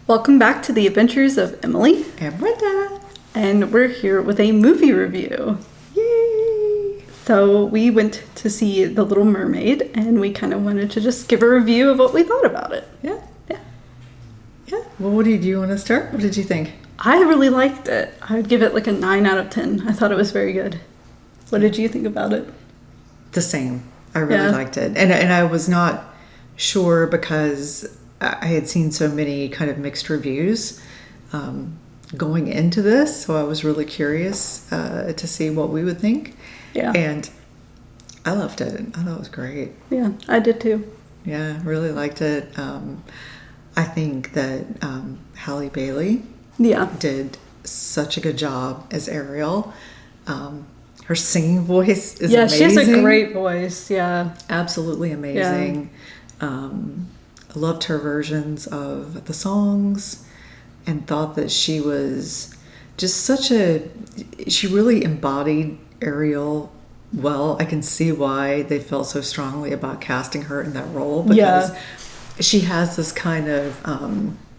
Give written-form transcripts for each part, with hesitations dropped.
Welcome back to the adventures of Emily. And Brenda. And we're here with a movie review. Yay! So we went to see The Little Mermaid, and we kind of wanted to just give a review of what we thought about it. Yeah. Well, do you want to start? What did you think? I really liked it. I would give it like a 9 out of 10. I thought it was very good. What did you think about it? The same. I really liked it. And I was not sure because I had seen so many kind of mixed reviews going into this. So I was really curious to see what we would think. Yeah. And I loved it. I thought it was great. Yeah, I did too. Yeah, really liked it. I think that Halle Bailey did such a good job as Ariel. Her singing voice is amazing. She has a great voice. Yeah, absolutely amazing. I loved her versions of the songs and thought that she was just she really embodied Ariel well. I can see why they felt so strongly about casting her in that role because she has this kind of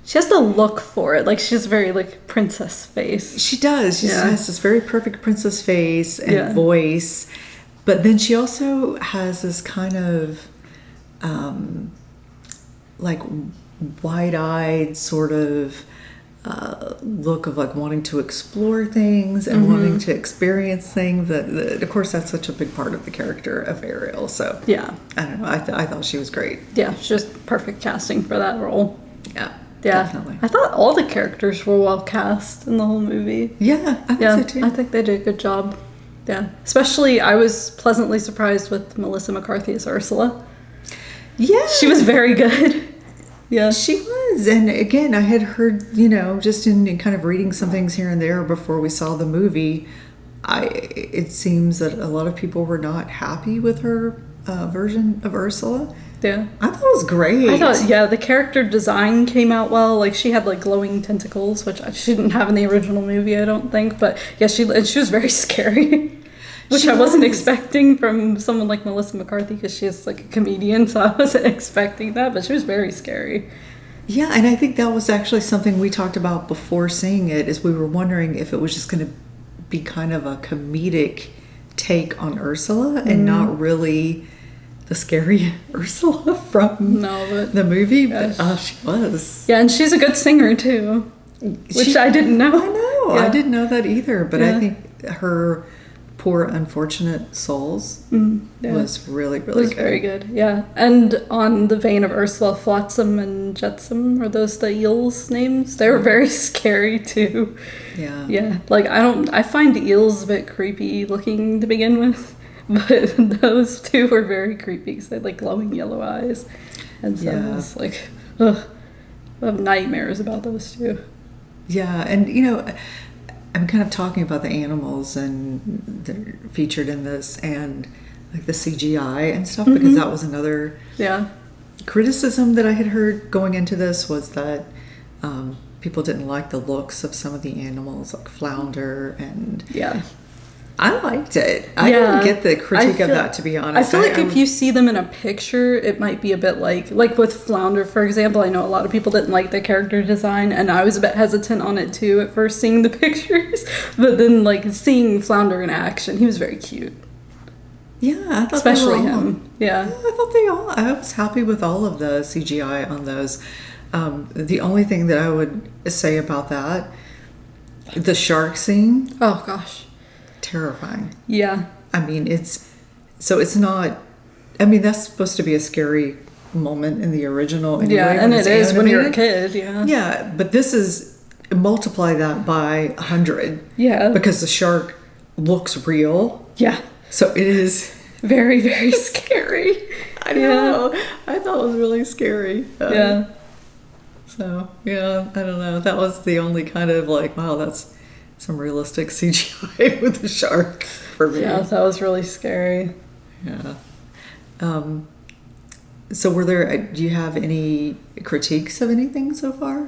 she has the look for it. Like, she's very, like, princess face. She does. She has this very perfect princess face and voice. But then she also has this kind of, like, wide-eyed sort of look of, like, wanting to explore things and wanting to experience things. That, of course, that's such a big part of the character of Ariel. So, I don't know. I thought she was great. Yeah, she's just perfect casting for that role. Yeah. Yeah, definitely. I thought all the characters were well cast in the whole movie. Yeah, I think so too. I think they did a good job. Yeah, especially I was pleasantly surprised with Melissa McCarthy as Ursula. Yeah, she was very good. Yeah, she was. And again, I had heard, just in kind of reading some things here and there before we saw the movie, it seems that a lot of people were not happy with her version of Ursula. Yeah. I thought it was great. I thought, the character design came out well. Like, she had, like, glowing tentacles, which she didn't have in the original movie, I don't think. But, yeah, she was very scary, which I wasn't expecting from someone like Melissa McCarthy because she's, like, a comedian, so I wasn't expecting that. But she was very scary. Yeah, and I think that was actually something we talked about before seeing it, is we were wondering if it was just going to be kind of a comedic take on Ursula and not really the scary Ursula from the movie, but she was. Yeah, and she's a good singer too, which I didn't know. I know, I didn't know that either, but I think her Poor Unfortunate Souls was really, really good. Very good, yeah. And on the vein of Ursula, Flotsam and Jetsam, are those the eels' names? They were very scary too. Yeah. Yeah, like I find eels a bit creepy looking to begin with. But those two were very creepy because they had, like, glowing yellow eyes. And so I was like, ugh. I have nightmares about those two. Yeah, and, I'm kind of talking about the animals and they're featured in this and, like, the CGI and stuff because that was another criticism that I had heard going into this was that people didn't like the looks of some of the animals, like Flounder and... Yeah. I liked it. I didn't get the critique of that, to be honest. I feel like if you see them in a picture, it might be a bit like with Flounder, for example. I know a lot of people didn't like the character design, and I was a bit hesitant on it too at first seeing the pictures. But then, like, seeing Flounder in action, he was very cute. Yeah, I thought especially him. Yeah, I thought I was happy with all of the CGI on those. The only thing that I would say about that, the shark scene. Oh gosh. Terrifying. Yeah. I mean, that's supposed to be a scary moment in the original anyway. Yeah, and it is when you're a kid, Yeah, but this is, multiply that by 100. Yeah. Because the shark looks real. Yeah. So it is very, very scary. I know. Yeah. I thought it was really scary. Yeah. So, I don't know. That was the only kind of like, wow, that's some realistic CGI with the shark for me. Yeah, that was really scary. Yeah. So do you have any critiques of anything so far?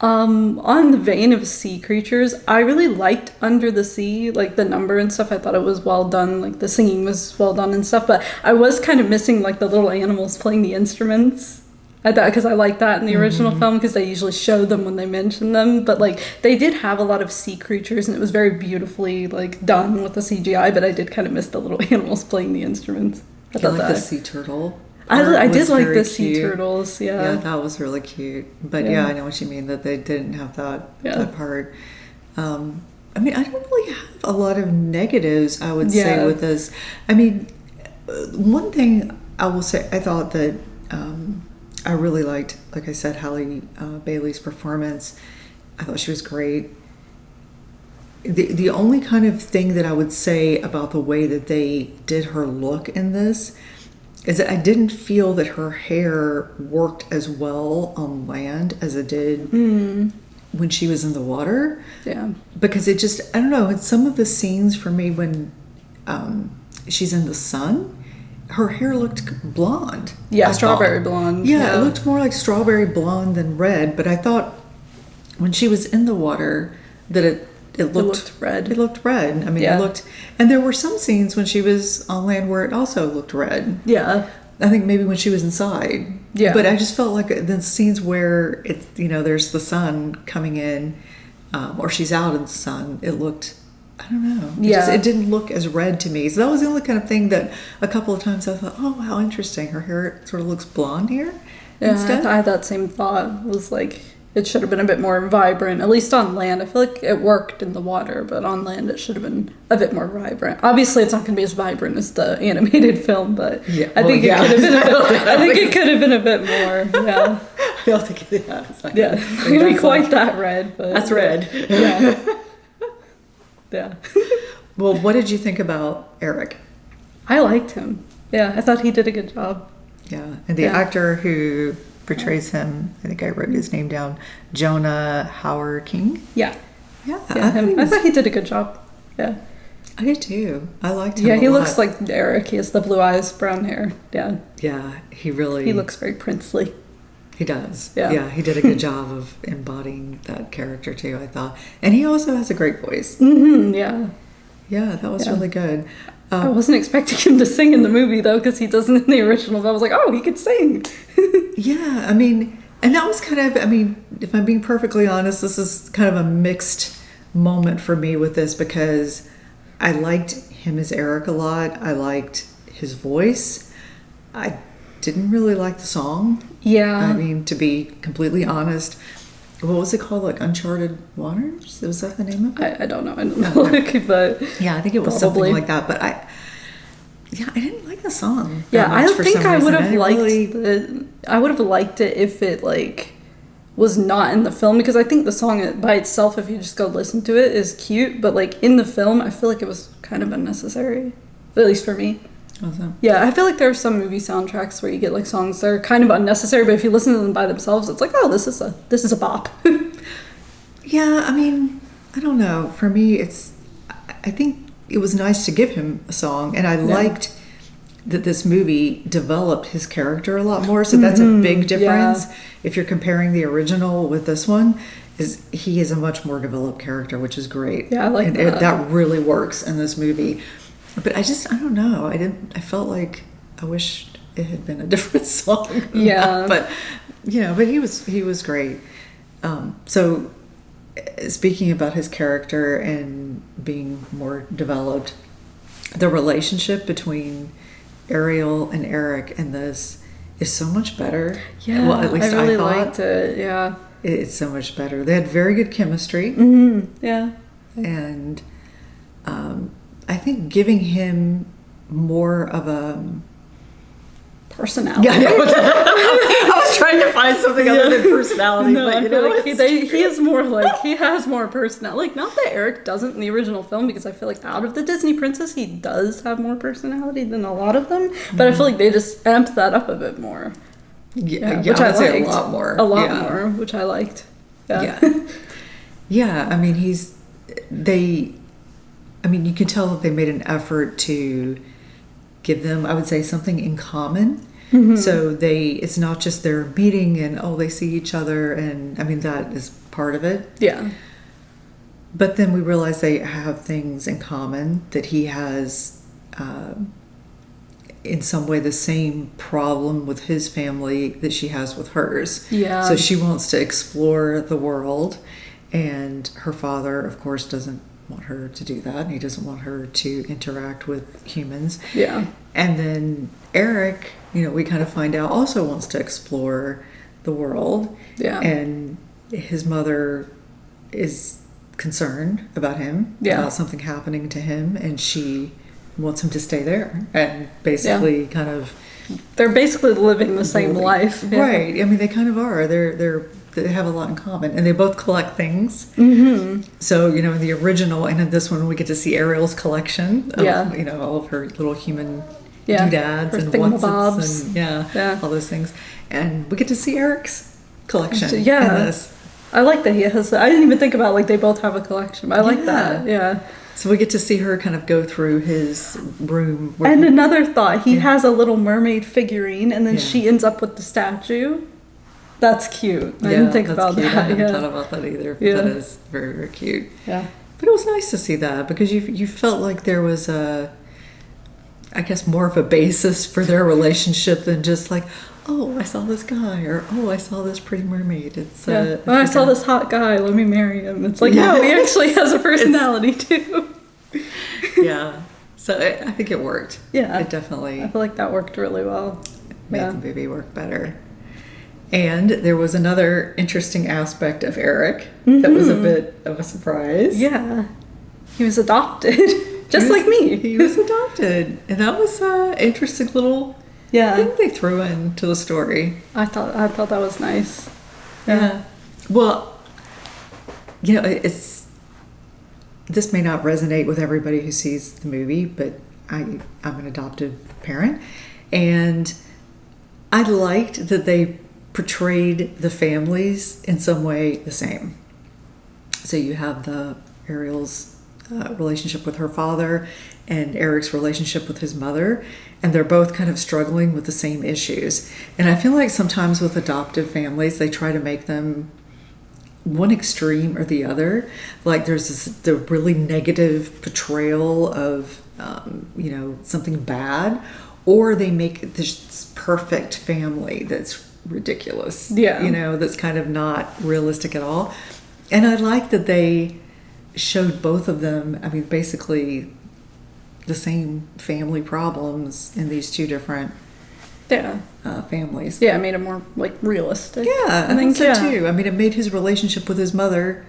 On the vein of sea creatures, I really liked Under the Sea, like the number and stuff. I thought it was well done, like the singing was well done and stuff, but I was kind of missing like the little animals playing the instruments. Because I like that in the original film, because they usually show them when they mention them. But like they did have a lot of sea creatures, and it was very beautifully like done with the CGI. But I did kind of miss the little animals playing the instruments. I thought like the sea turtle. I did like the cute. sea turtles. Yeah, that was really cute. But yeah, I know what you mean, that they didn't have that part. I mean, I don't really have a lot of negatives, I would say, with this. I mean, one thing I will say, I thought that I really liked, like I said, Halle Bailey's performance. I thought she was great. The only kind of thing that I would say about the way that they did her look in this is that I didn't feel that her hair worked as well on land as it did when she was in the water. Yeah. Because it just, I don't know, in some of the scenes for me when she's in the sun, her hair looked blonde. Yeah, strawberry blonde. Yeah, it looked more like strawberry blonde than red, but I thought when she was in the water that it looked red. It looked red. I mean, it looked, and there were some scenes when she was on land where it also looked red. Yeah. I think maybe when she was inside. Yeah. But I just felt like the scenes where there's the sun coming in, or she's out in the sun, it looked, I don't know. It didn't look as red to me. So that was the only kind of thing that a couple of times I thought, oh, how interesting. Her hair sort of looks blonde here. Yeah, instead. I had that same thought. It was like, it should have been a bit more vibrant, at least on land. I feel like it worked in the water, but on land it should have been a bit more vibrant. Obviously, it's not going to be as vibrant as the animated film, but I think it could have been a bit. I think it could have been a bit more. Yeah. I don't think it's not going to be quite that red, but that's red. Yeah. Yeah. Well, what did you think about Eric? I liked him. Yeah, I thought he did a good job. Yeah, and the actor who portrays him, I think I wrote his name down, Jonah Hauer King. Yeah. Yeah, I thought he did a good job. Yeah. I did too. I liked him. Yeah, he looks like Eric. He has the blue eyes, brown hair. Yeah. Yeah, he looks very princely. He does. Yeah. He did a good job of embodying that character too, I thought. And he also has a great voice. Mm-hmm, yeah. Yeah, that was really good. I wasn't expecting him to sing in the movie though, because he doesn't in the original. I was like, oh, he could sing. Yeah, I mean, and that was kind of, I mean, if I'm being perfectly honest, this is kind of a mixed moment for me with this, because I liked him as Eric a lot. I liked his voice. I didn't really like the song. Yeah. I mean, to be completely honest, what was it called? Like Uncharted Waters? Was that the name of it? I don't know. I don't know. But yeah, I think it was something like that. But I didn't like the song. Yeah, I don't think I would have liked it. I would have liked it if it like was not in the film, because I think the song by itself, if you just go listen to it, is cute. But like in the film, I feel like it was kind of unnecessary, at least for me. Yeah, I feel like there are some movie soundtracks where you get like songs that are kind of unnecessary, but if you listen to them by themselves, it's like, oh, this is a bop. Yeah, I mean, I don't know. For me, I think it was nice to give him a song, and I liked that this movie developed his character a lot more. So that's a big difference. Yeah. If you're comparing the original with this one, he is a much more developed character, which is great. Yeah, I like that. That really works in this movie. But I don't know. I felt like I wished it had been a different song. Yeah. But he was great. So speaking about his character and being more developed, the relationship between Ariel and Eric in this is so much better. Yeah. Well, at least I really liked it. Yeah. It's so much better. They had very good chemistry. Mm-hmm. Yeah. And I think giving him more of a personality. Yeah, I was trying to find something other than personality. No, but I feel like he is more like, he has more personality. Like, not that Eric doesn't in the original film, because I feel like out of the Disney princess, he does have more personality than a lot of them. But I feel like they just amped that up a bit more. Yeah, which I liked. A lot more. A lot more, which I liked. Yeah. Yeah, I mean, you can tell that they made an effort to give them, I would say, something in common. Mm-hmm. So it's not just their meeting and, they see each other, and I mean, that is part of it. Yeah. But then we realize they have things in common, that he has in some way the same problem with his family that she has with hers. Yeah. So she wants to explore the world, and her father, of course, doesn't want her to do that, and he doesn't want her to interact with humans. Yeah. And then Eric, we kind of find out, also wants to explore the world. Yeah. And his mother is concerned about him, about something happening to him, and she wants him to stay there, and basically kind of... They're basically living the same life. Yeah. Right. I mean, they kind of are. They have a lot in common, and they both collect things. Mm-hmm. So, in the original and in this one, we get to see Ariel's collection of, all of her little human doodads and whatsits and all those things. And we get to see Eric's collection in this. I like that he has... I didn't even think about, like, they both have a collection, but I like that. Yeah. So we get to see her kind of go through his room. And another thought, he has a Little Mermaid figurine, and then she ends up with the statue. That's cute. I didn't think about that. I hadn't thought about that either. But that is very, very cute. Yeah. But it was nice to see that, because you felt like there was I guess, more of a basis for their relationship than just like, oh, I saw this guy, or oh, I saw this pretty mermaid. It's I saw this hot guy, let me marry him. It's like, no, he actually has a personality too. Yeah. So I think it worked. Yeah. It definitely... I feel like that worked really well. Made the movie work better. And there was another interesting aspect of Eric that was a bit of a surprise. Yeah. He was adopted. Just like me. He was adopted. And that was an interesting little... thing they threw into the story. I thought that was nice. Yeah. Well, this may not resonate with everybody who sees the movie, but I'm an adoptive parent, and I liked that they portrayed the families in some way the same. So you have Ariel's relationship with her father and Eric's relationship with his mother, and they're both kind of struggling with the same issues. And I feel like sometimes with adoptive families, they try to make them one extreme or the other. Like there's the really negative portrayal of something bad, or they make this perfect family that's ridiculous. That's kind of not realistic at all. And I like that they showed both of them, I mean, basically the same family problems in these two different families. Yeah, it made it more, like, realistic. Yeah, I think so, too. I mean, it made his relationship with his mother,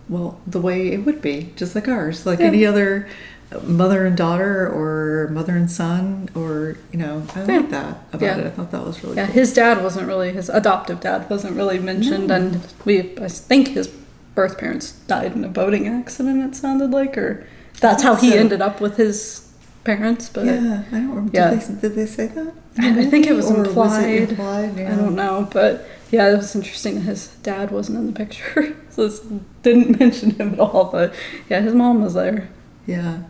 well, the way it would be, just like ours. Like any other mother and daughter or mother and son, or, I like that about it. I thought that was really cool. His adoptive dad wasn't really mentioned, and I think his birth parents died in a boating accident, it sounded like, or that's how he ended up with his parents. But I don't remember. Did they say that? I think it was implied. Yeah. I don't know, but it was interesting that his dad wasn't in the picture, so this didn't mention him at all. But his mom was there. Yeah.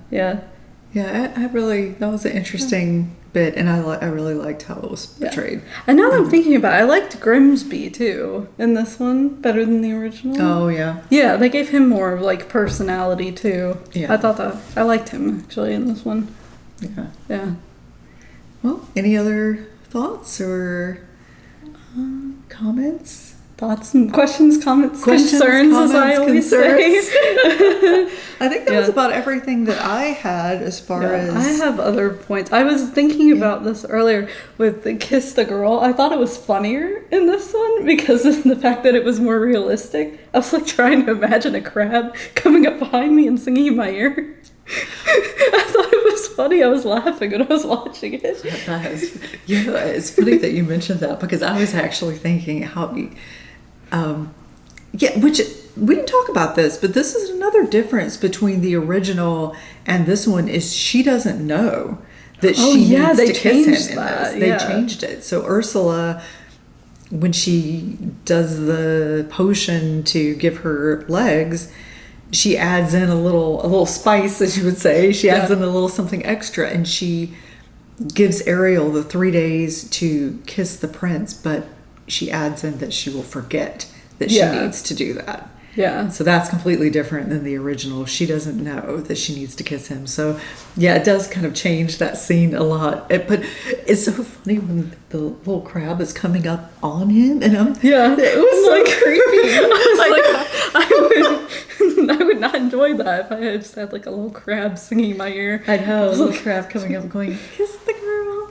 I really, that was an interesting bit, and I really liked how it was portrayed. And now that I'm thinking about it, I liked Grimsby too in this one better than the original. Oh yeah. Yeah, they gave him more like personality too. Yeah. I thought that I liked him actually in this one. Yeah. Yeah. Well, any other thoughts or comments? Thoughts and questions, comments, concerns, as I always say. I think that was about everything that I had as far as... I have other points. I was thinking about this earlier with the Kiss the Girl. I thought it was funnier in this one because of the fact that it was more realistic. I was like trying to imagine a crab coming up behind me and singing in my ear. I thought it was funny. I was laughing when I was watching it. It's funny that you mentioned that, because I was actually thinking how... which we didn't talk about this, but this is another difference between the original and this one, is she doesn't know that she needs to kiss him in this. They changed it. So Ursula, when she does the potion to give her legs, she adds in a little spice, as you would say. She adds in a little something extra, and she gives Ariel the 3 days to kiss the prince, but she adds in that she will forget that she needs to do that. Yeah. So that's completely different than the original. She doesn't know that she needs to kiss him. So yeah, it does kind of change that scene a lot. But it's so funny when the little crab is coming up on him, and it was so creepy. I would not enjoy that if I had just had like a little crab singing in my ear. I know, a little crab coming up going, kiss the girl.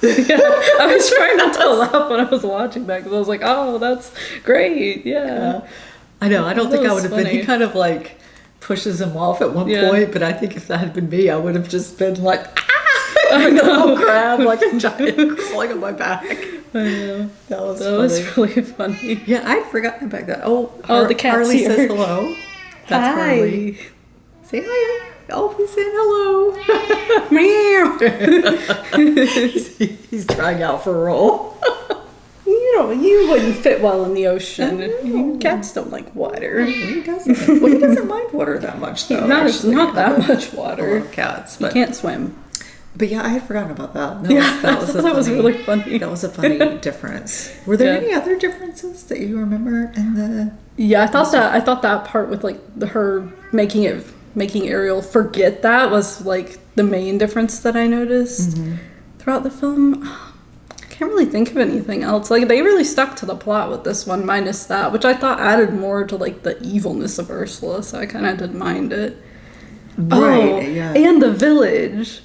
Yeah, I was trying not to laugh when I was watching that because I was like, oh, that's great. Yeah. I know. I don't think I would have been. funny. He kind of like pushes him off at one point, but I think if that had been me, I would have just been like, ah! I know. A little crab, like a giant crawling on my back. I know. That was really funny. Yeah, I'd forgotten about that. The cat's Harley here. says hello. That's Hi. Harley. Say hi. Oh, he said hello. He's trying out for a role. You wouldn't fit well in the ocean. Cats don't like water. He doesn't. Well, he doesn't mind water that much, though. Not that much water. I love cats, but you can't swim. But yeah, I had forgotten about that. That was really funny. That was a funny difference. Were there any other differences that you remember in the? Yeah, I thought that part with like her making Ariel forget that was like the main difference that I noticed throughout the film. I can't really think of anything else. Like they really stuck to the plot with this one, minus that, which I thought added more to like the evilness of Ursula. So I kind of didn't mind it. Right. Yeah. And the village.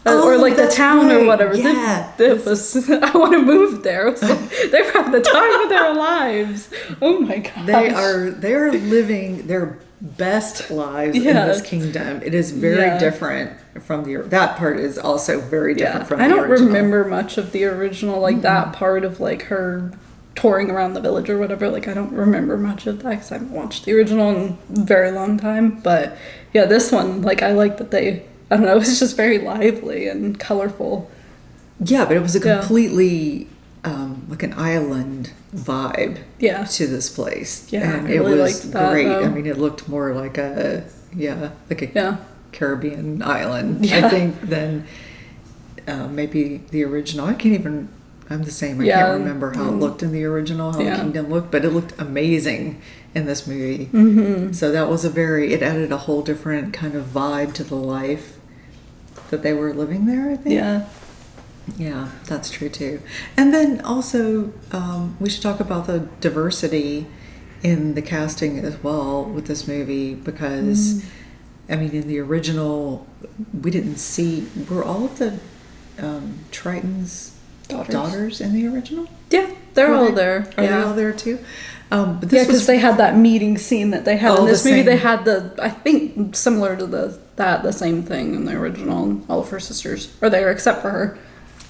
Or like the town or whatever. Yeah. It was, I want to move there. It was like, they were having the time of their lives. Oh my gosh. They are living their best lives in this kingdom. It is very different from that part is also very different from the original. I don't remember much of the original, like that part of like her touring around the village or whatever. Like I don't remember much of that because I haven't watched the original in a very long time. But yeah, this one, like I like that I don't know, it was just very lively and colorful. Yeah, but it was a completely like an island vibe to this place. Yeah, and I really it was liked that, great. though. I mean, it looked more like a Caribbean island, Yeah. I think, than maybe the original. I'm the same. I can't remember how it looked in the original, how the kingdom looked, but it looked amazing in this movie. So that was it added a whole different kind of vibe to the life that they were living there, I think. Yeah, that's true too. And then also, we should talk about the diversity in the casting as well with this movie because, I mean, in the original, we didn't see, were all of the Triton's daughters in the original? Yeah, they're all there. Are they all there too? But because they had that meeting scene that they had in this movie. same. They had I think similar to the same thing in the original. All of her sisters are there except for her.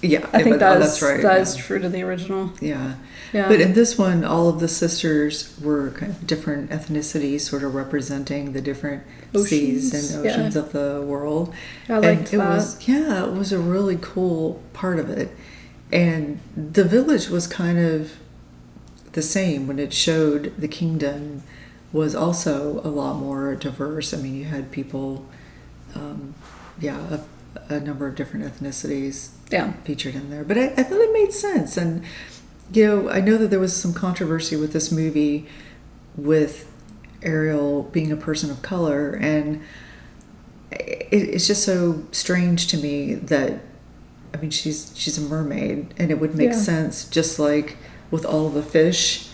Yeah, I think that's right. That is true to the original. Yeah. But in this one, all of the sisters were kind of different ethnicities, sort of representing the different seas and oceans of the world. I liked that. It was a really cool part of it. And the village was kind of the same when it showed the kingdom was also a lot more diverse. I mean, you had people, a number of different ethnicities featured in there. But I thought it made sense. And, I know that there was some controversy with this movie with Ariel being a person of color. And it's just so strange to me that, I mean, she's a mermaid. And it would make sense just like with all the fish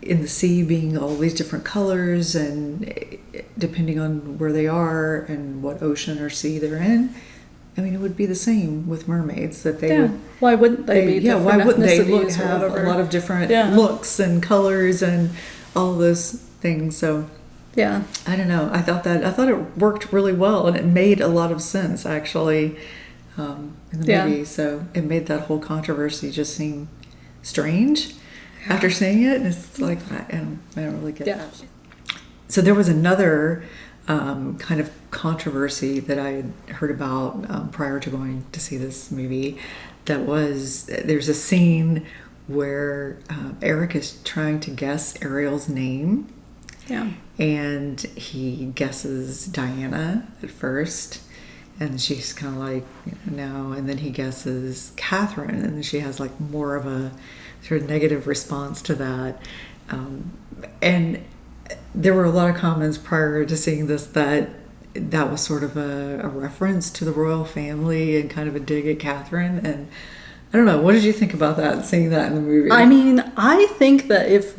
in the sea being all these different colors and depending on where they are and what ocean or sea they're in. I mean, it would be the same with mermaids that they would. Why wouldn't they be? Yeah, why wouldn't they have a lot of different looks and colors and all those things? So yeah, I don't know. I thought it worked really well and it made a lot of sense actually in the movie. So it made that whole controversy just seem strange after seeing it. And it's like I don't really get that. So there was another kind of controversy that I had heard about prior to going to see this movie. There's a scene where Eric is trying to guess Ariel's name. Yeah. And he guesses Diana at first. And she's kind of like, no. And then he guesses Catherine. And then she has like more of a sort of negative response to that. And there were a lot of comments prior to seeing this that was sort of a reference to the royal family and kind of a dig at Catherine. And I don't know, what did you think about that, seeing that in the movie? I mean, I think that if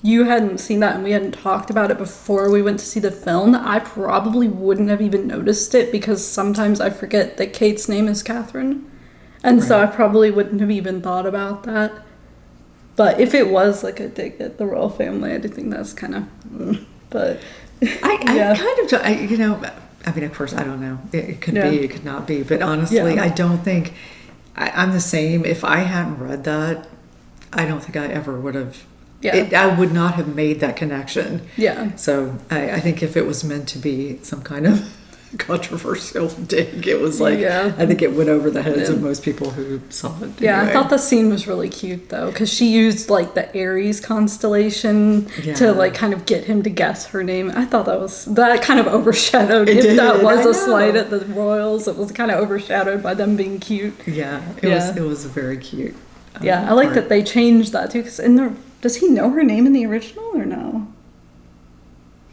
you hadn't seen that and we hadn't talked about it before we went to see the film, I probably wouldn't have even noticed it, because sometimes I forget that Kate's name is Catherine. And so I probably wouldn't have even thought about that. But if it was like a dig at the royal family, I do think that's kind of... But... you know, I mean, of course, I don't know. It could be, it could not be. But honestly, I don't think... I'm the same. If I hadn't read that, I don't think I ever would have... I would not have made that connection. Yeah. So I think if it was meant to be some kind of controversial dig, it was like... I think it went over the heads of most people who saw it. Yeah, anyway. I thought the scene was really cute, though, because she used, like, the Aries constellation to, like, kind of get him to guess her name. I thought that kind of overshadowed, that was a slight at the royals, it was kind of overshadowed by them being cute. Yeah, it was very cute. I like that they changed that, too, because does he know her name in the original, or no?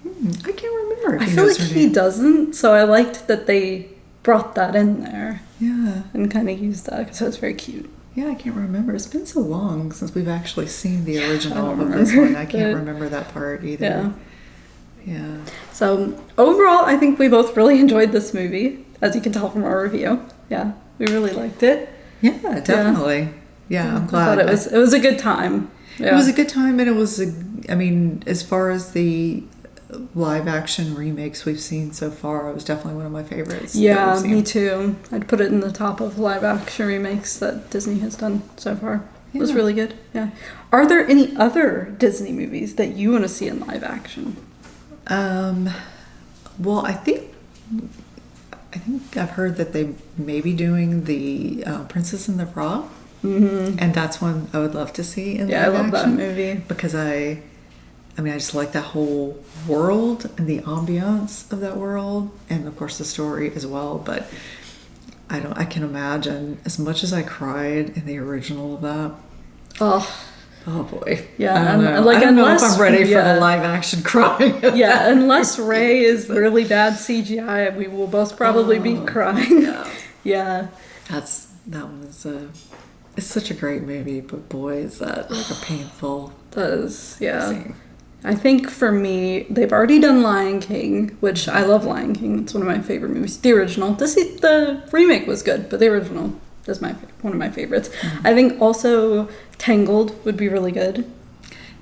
I can't remember. I feel like he doesn't, so I liked that they brought that in there. Yeah. And kind of used that, because it was very cute. Yeah, I can't remember. It's been so long since we've actually seen the original of this one. I can't remember that part either. Yeah. So, overall, I think we both really enjoyed this movie, as you can tell from our review. Yeah, we really liked it. Yeah, definitely. Yeah, I'm glad. I thought it was a good time. Yeah. It was a good time, and it was, I mean, as far as the live action remakes we've seen so far, it was definitely one of my favorites. Yeah, me too. I'd put it in the top of live action remakes that Disney has done so far. It was really good. Yeah. Are there any other Disney movies that you want to see in live action? Well, I think I've heard that they may be doing the Princess and the Frog. Mm-hmm. And that's one I would love to see in live action. Yeah, I love that movie. Because I just like that whole world and the ambiance of that world, and of course the story as well. But I can imagine, as much as I cried in the original of that. Oh boy. Yeah, I don't know if I'm ready for the live action crying. Unless Ray is really bad CGI, we will both probably be crying. Yeah. It's such a great movie, but boy, is that like a painful scene. I think for me, they've already done Lion King, which I love Lion King. It's one of my favorite movies. The original. The remake was good, but the original is one of my favorites. Mm-hmm. I think also Tangled would be really good.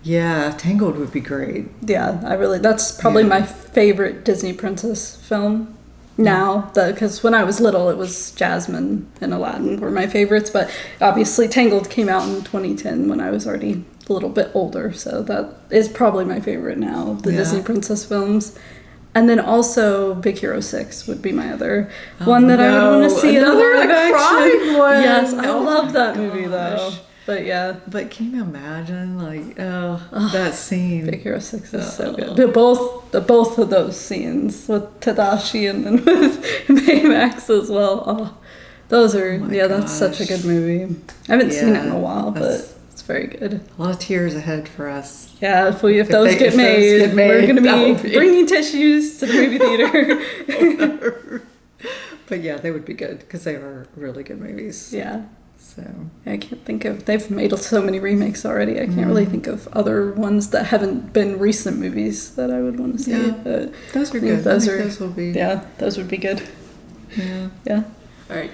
Yeah, Tangled would be great. Yeah, that's probably my favorite Disney princess film. Now, because when I was little, it was Jasmine and Aladdin were my favorites, but obviously Tangled came out in 2010 when I was already a little bit older, so that is probably my favorite now, the Disney princess films. And then also Big Hero 6 would be my other one that I would want to see in live action. One. Yes, I love that movie though. But yeah. But can you imagine, like, that scene? Big Hero 6 is so good. Both of those scenes with Tadashi and then with Baymax as well. Oh, those are, that's such a good movie. I haven't seen it in a while, but it's very good. A lot of tears ahead for us. Yeah, if those get made, we're going to be bringing tissues to the movie theater. But yeah, they would be good because they are really good movies. Yeah. So I can't think of, they've made so many remakes already. I can't really think of other ones that haven't been recent movies that I would want to see. Yeah, but those are good. Those will be. Yeah, those would be good. Yeah. Yeah. All right.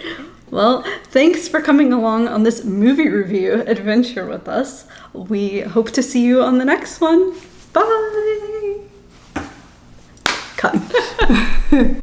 Well, thanks for coming along on this movie review adventure with us. We hope to see you on the next one. Bye. Cut.